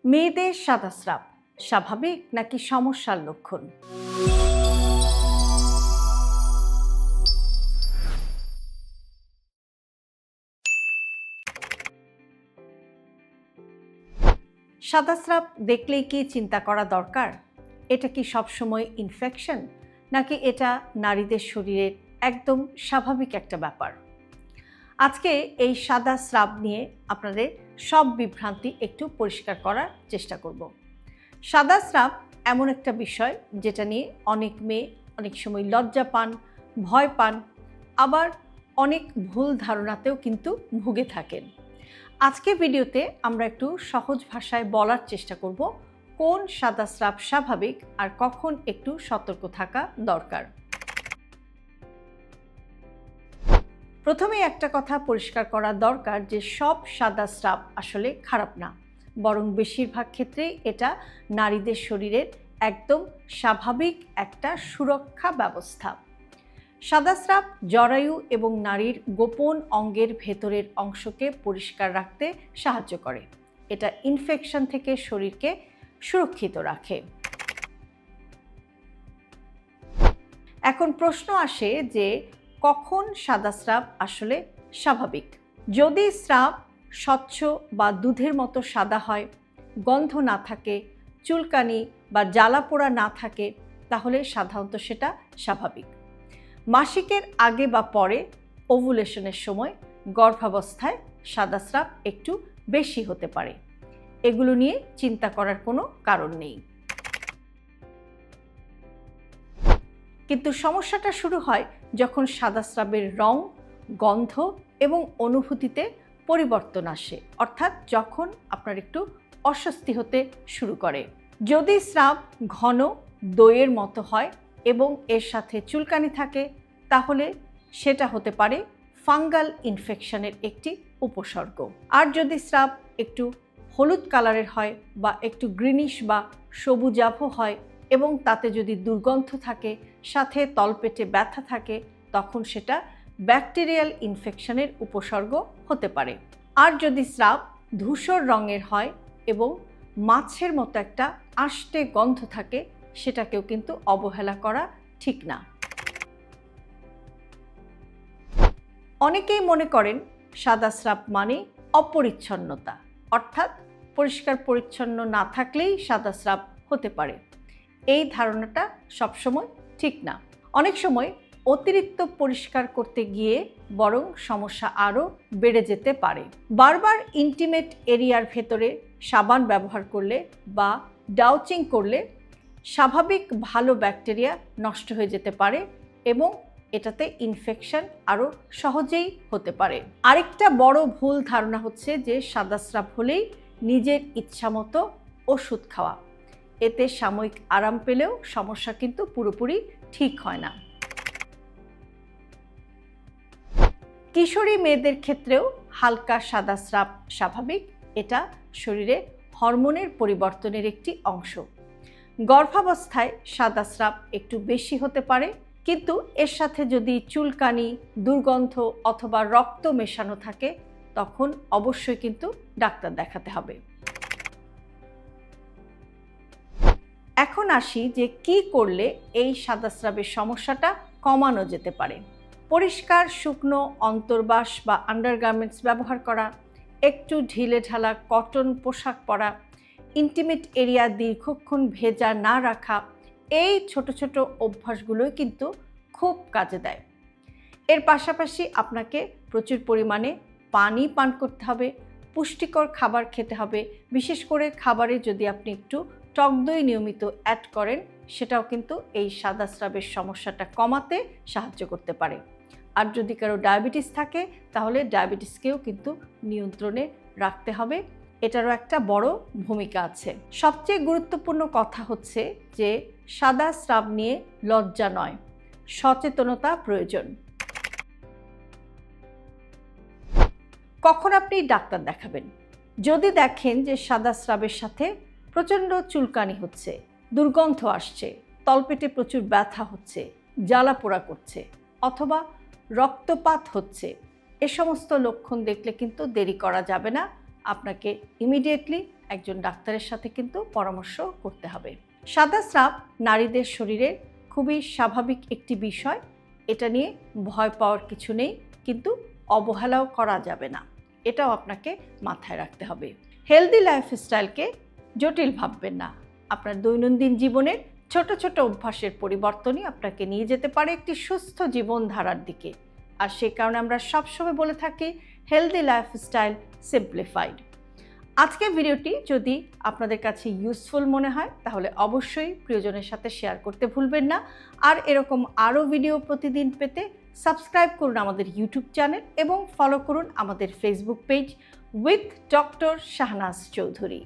মেয়েদের সাদাস্রাব স্বাভাবিক নাকি সমস্যার লক্ষণ? সাদাস্রাব দেখলেই কি চিন্তা করা দরকার? এটা কি সবসময় ইনফেকশন, নাকি এটা নারীদের শরীরের একদম স্বাভাবিক একটা ব্যাপার? আজকে এই সাদা স্রাব নিয়ে আপনাদের সব বিভ্রান্তি একটু পরিষ্কার করার চেষ্টা করব। সাদা স্রাব এমন একটা বিষয় যেটা নিয়ে অনেক মেয়ে অনেক সময় লজ্জা পান, ভয় পান, আবার অনেক ভুল ধারণাতেও কিন্তু ভুগে থাকেন। আজকে ভিডিওতে আমরা একটু সহজ ভাষায় বলার চেষ্টা করব কোন সাদা স্রাব স্বাভাবিক আর কখন একটু সতর্ক থাকা দরকার। প্রথমে একটা কথা পরিষ্কার করা দরকার যে সব সাদা স্রাব আসলে খারাপ না, বরং বেশিরভাগ ক্ষেত্রেই এটা নারীদের শরীরের একদম স্বাভাবিক একটা সুরক্ষা ব্যবস্থা। সাদা স্রাব জরায়ু এবং নারীর গোপন অঙ্গের ভেতরের অংশকে পরিষ্কার রাখতে সাহায্য করে। এটা ইনফেকশন থেকে শরীরকে সুরক্ষিত রাখে। এখন প্রশ্ন আসে যে কখন সাদা স্রাব আসলে স্বাভাবিক? যদি স্রাব স্বচ্ছ বা দুধের মতো সাদা হয়, গন্ধ না থাকে, চুলকানি বা জ্বালাপোড়া না থাকে, তাহলে সাধারণত সেটা স্বাভাবিক। মাসিকের আগে বা পরে, ওভুলেশনের সময়, গর্ভাবস্থায় সাদা স্রাব একটু বেশি হতে পারে। এগুলো নিয়ে চিন্তা করার কোনো কারণ নেই। কিন্তু সমস্যাটা শুরু হয় যখন সাদা স্রাবের রং, গন্ধ এবং অনুভূতিতে পরিবর্তন আসে, অর্থাৎ যখন আপনার একটু অস্বস্তি হতে শুরু করে। যদি স্রাব ঘন দইয়ের মতো হয় এবং এর সাথে চুলকানি থাকে, তাহলে সেটা হতে পারে ফাঙ্গাল ইনফেকশনের একটি উপসর্গ। আর যদি স্রাব একটু হলুদ কালারের হয় বা একটু গ্রিনিশ বা সবুজাভ হয় এবং তাতে যদি দুর্গন্ধ থাকে, সাথে তলপেটে ব্যথা থাকে, তখন সেটা ব্যাকটেরিয়াল ইনফেকশনের উপসর্গ হতে পারে। আর যদি স্রাব ধূসর রঙের হয় এবং মাছের মতো একটা আষ্টে গন্ধ থাকে, সেটাকেও কিন্তু অবহেলা করা ঠিক না। অনেকেই মনে করেন সাদা স্রাব মানে অপরিচ্ছন্নতা, অর্থাৎ পরিষ্কার পরিচ্ছন্ন না থাকলেই সাদা স্রাব হতে পারে। এই ধারণাটা সবসময় ঠিক না। অনেক সময় অতিরিক্ত পরিষ্কার করতে গিয়ে বরং সমস্যা আরও বেড়ে যেতে পারে। বারবার ইন্টিমেট এরিয়ার ভেতরে সাবান ব্যবহার করলে বা ডাউচিং করলে স্বাভাবিক ভালো ব্যাকটেরিয়া নষ্ট হয়ে যেতে পারে এবং এটাতে ইনফেকশন আরও সহজেই হতে পারে। আরেকটা বড় ভুল ধারণা হচ্ছে যে সাদা স্রাব হলেই নিজের ইচ্ছামতো ওষুধ খাওয়া। এতে সাময়িক আরাম পেলেও সমস্যা কিন্তু পুরোপুরি ঠিক হয় না। কিশোরী মেয়েদের ক্ষেত্রেও হালকা সাদা স্রাব স্বাভাবিক। এটা শরীরে হরমোনের পরিবর্তনের একটি অংশ। গর্ভাবস্থায় সাদা স্রাব একটু বেশি হতে পারে, কিন্তু এর সাথে যদি চুলকানি, দুর্গন্ধ অথবা রক্ত মেশানো থাকে, তখন অবশ্যই কিন্তু ডাক্তার দেখাতে হবে। এখন আসি যে কি করলে এই সাদা স্রাবের সমস্যাটা কমানো যেতে পারে। পরিষ্কার শুকনো অন্তর্বাস বা আন্ডারগার্মেন্টস ব্যবহার করা, একটু ঢিলেঢালা কটন পোশাক পরা, ইন্টিমেট এরিয়া দীর্ঘক্ষণ ভেজা না রাখা, এই ছোট ছোট অভ্যাসগুলোই কিন্তু খুব কাজে দেয়। এর পাশাপাশি আপনাকে প্রচুর পরিমাণে পানি পান করতে হবে, পুষ্টিকর খাবার খেতে হবে। বিশেষ করে খাবারে যদি আপনি একটু টক দই নিয়মিত অ্যাড করেন, সেটাও কিন্তু এই সাদা স্রাবের সমস্যাটা কমাতে সাহায্য করতে পারে। আর যদি কারো ডায়াবেটিস থাকে, তাহলে ডায়াবেটিসকেও কিন্তু নিয়ন্ত্রণে রাখতে হবে। এটারও একটা বড় ভূমিকা আছে। সবচেয়ে গুরুত্বপূর্ণ কথা হচ্ছে যে সাদা স্রাব নিয়ে লজ্জা নয়, সচেতনতা প্রয়োজন। কখন আপনি ডাক্তার দেখাবেন? যদি দেখেন যে সাদা স্রাবের সাথে প্রচণ্ড চুলকানি হচ্ছে, দুর্গন্ধ আসছে, তলপেটে প্রচুর ব্যথা হচ্ছে, জ্বালাপোড়া করছে অথবা রক্তপাত হচ্ছে, এ সমস্ত লক্ষণ দেখলে কিন্তু দেরি করা যাবে না। আপনাকে ইমিডিয়েটলি একজন ডাক্তারের সাথে কিন্তু পরামর্শ করতে হবে। সাদা স্রাব নারীদের শরীরে খুবই স্বাভাবিক একটি বিষয়, এটা নিয়ে ভয় পাওয়ার কিছু নেই, কিন্তু অবহেলাও করা যাবে না, এটাও আপনাকে মাথায় রাখতে হবে। হেলদি লাইফস্টাইলকে জটিল ভাববেন না। আপনার দৈনন্দিন জীবনের ছোট ছোট অভ্যাসের পরিবর্তনই আপনাকে নিয়ে যেতে পারে একটি সুস্থ জীবনধারার দিকে। আর সেই কারণে আমরা সবসময় বলে থাকি হেলদি লাইফস্টাইল সিম্পলিফাইড। আজকের ভিডিওটি যদি আপনাদের কাছে ইউজফুল মনে হয় তাহলে অবশ্যই প্রিয়জনের সাথে শেয়ার করতে ভুলবেন না। আর এরকম আরও ভিডিও প্রতিদিন পেতে সাবস্ক্রাইব করুন আমাদের ইউটিউব চ্যানেল এবং ফলো করুন আমাদের Facebook page with doctor Shahnaz Chowdhury.